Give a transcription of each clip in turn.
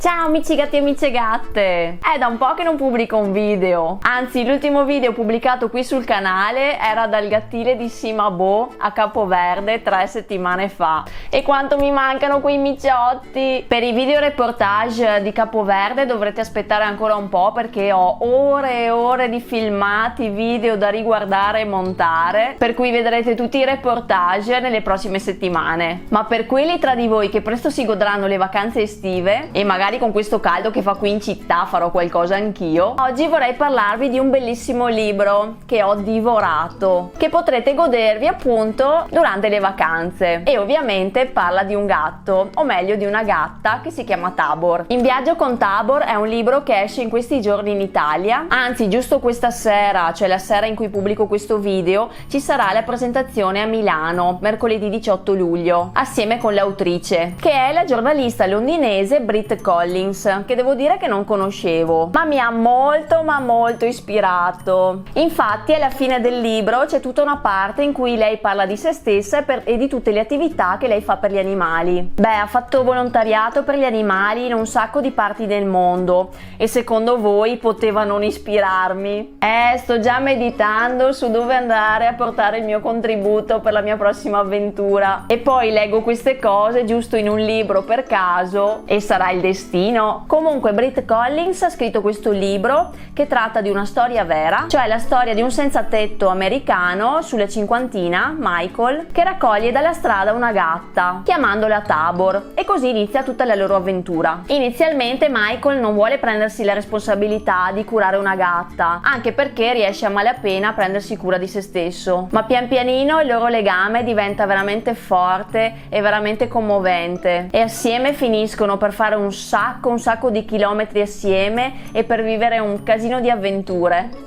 Ciao amici gatti e amiche gatte! È da un po' che non pubblico un video, anzi l'ultimo video pubblicato qui sul canale era dal gattile di Cimabue a Capoverde 3 settimane fa. E quanto mi mancano quei miciotti! Per i video reportage di Capoverde dovrete aspettare ancora un po' perché ho ore e ore di filmati, video da riguardare e montare, per cui vedrete tutti i reportage nelle prossime settimane. Ma per quelli tra di voi che presto si godranno le vacanze estive, e magari con questo caldo che fa qui in città farò qualcosa anch'io, oggi vorrei parlarvi di un bellissimo libro che ho divorato, che potrete godervi appunto durante le vacanze, e ovviamente parla di un gatto, o meglio di una gatta che si chiama Tabor. In viaggio con Tabor è un libro che esce in questi giorni in Italia, anzi giusto questa sera, cioè la sera in cui pubblico questo video, ci sarà la presentazione a Milano, mercoledì 18 luglio, assieme con l'autrice, che è la giornalista londinese Brit Collins, che devo dire che non conoscevo, ma mi ha molto ispirato. Infatti alla fine del libro c'è tutta una parte in cui lei parla di se stessa e di tutte le attività che lei fa per gli animali. Beh, ha fatto volontariato per gli animali in un sacco di parti del mondo, e secondo voi poteva non ispirarmi? Sto già meditando su dove andare a portare il mio contributo per la mia prossima avventura, e poi leggo queste cose giusto in un libro per caso e sarà il destino. Comunque Brit Collins ha scritto questo libro che tratta di una storia vera, cioè la storia di un senza tetto americano sulla cinquantina, Michael, che raccoglie dalla strada una gatta chiamandola Tabor, e così inizia tutta la loro avventura. Inizialmente Michael non vuole prendersi la responsabilità di curare una gatta, anche perché riesce a malapena a prendersi cura di se stesso, ma pian pianino il loro legame diventa veramente forte e veramente commovente, e assieme finiscono per fare un sacco di chilometri assieme e per vivere un casino di avventure.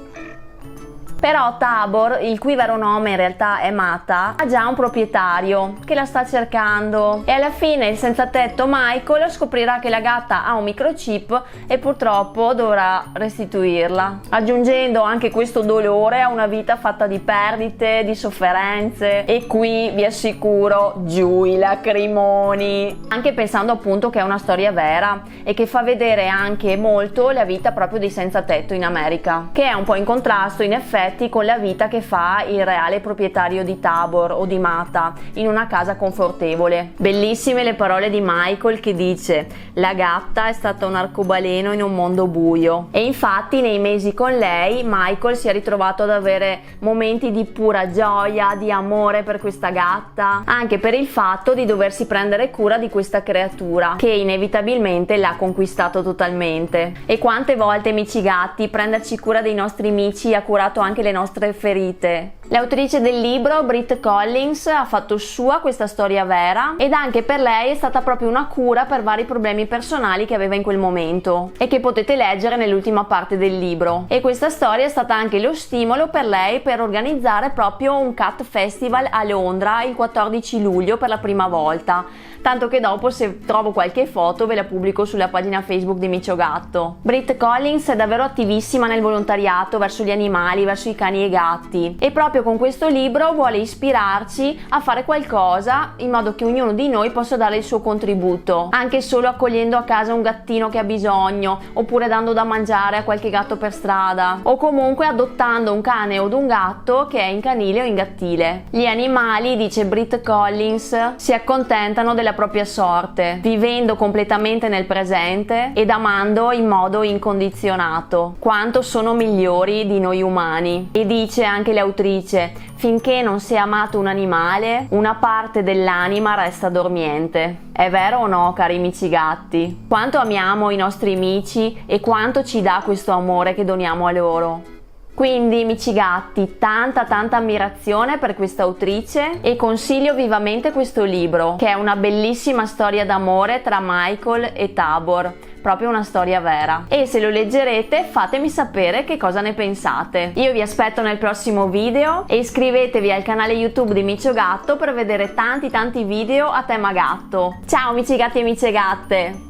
Però Tabor, il cui vero nome in realtà è Mata, ha già un proprietario che la sta cercando, e alla fine il senza tetto Michael scoprirà che la gatta ha un microchip e purtroppo dovrà restituirla, aggiungendo anche questo dolore a una vita fatta di perdite, di sofferenze, e qui vi assicuro giù i lacrimoni, anche pensando appunto che è una storia vera e che fa vedere anche molto la vita proprio dei senza tetto in America, che è un po' in contrasto in effetti con la vita che fa il reale proprietario di Tabor o di Mata in una casa confortevole. Bellissime le parole di Michael che dice: la gatta è stata un arcobaleno in un mondo buio, e infatti nei mesi con lei Michael si è ritrovato ad avere momenti di pura gioia, di amore per questa gatta, anche per il fatto di doversi prendere cura di questa creatura che inevitabilmente l'ha conquistato totalmente. E quante volte, amici gatti, prenderci cura dei nostri amici ha curato anche le nostre ferite. L'autrice del libro, Brit Collins, ha fatto sua questa storia vera, ed anche per lei è stata proprio una cura per vari problemi personali che aveva in quel momento, e che potete leggere nell'ultima parte del libro. E questa storia è stata anche lo stimolo per lei per organizzare proprio un Cat Festival a Londra il 14 luglio per la prima volta, tanto che dopo, se trovo qualche foto, ve la pubblico sulla pagina Facebook di Micio Gatto. Brit Collins è davvero attivissima nel volontariato verso gli animali, verso i cani e i gatti, e proprio con questo libro vuole ispirarci a fare qualcosa in modo che ognuno di noi possa dare il suo contributo, anche solo accogliendo a casa un gattino che ha bisogno, oppure dando da mangiare a qualche gatto per strada, o comunque adottando un cane o un gatto che è in canile o in gattile. Gli animali, dice Brit Collins, si accontentano della propria sorte, vivendo completamente nel presente ed amando in modo incondizionato, quanto sono migliori di noi umani. E dice anche l'autrice: finché non si è amato un animale, una parte dell'anima resta dormiente. È vero o no, cari amici gatti? Quanto amiamo i nostri amici e quanto ci dà questo amore che doniamo a loro. Quindi, amici gatti, tanta ammirazione per questa autrice, e consiglio vivamente questo libro, che è una bellissima storia d'amore tra Michael e Tabor, proprio una storia vera. E se lo leggerete fatemi sapere che cosa ne pensate. Io vi aspetto nel prossimo video, e iscrivetevi al canale YouTube di Micio Gatto per vedere tanti video a tema gatto. Ciao amici gatti e amiche gatte!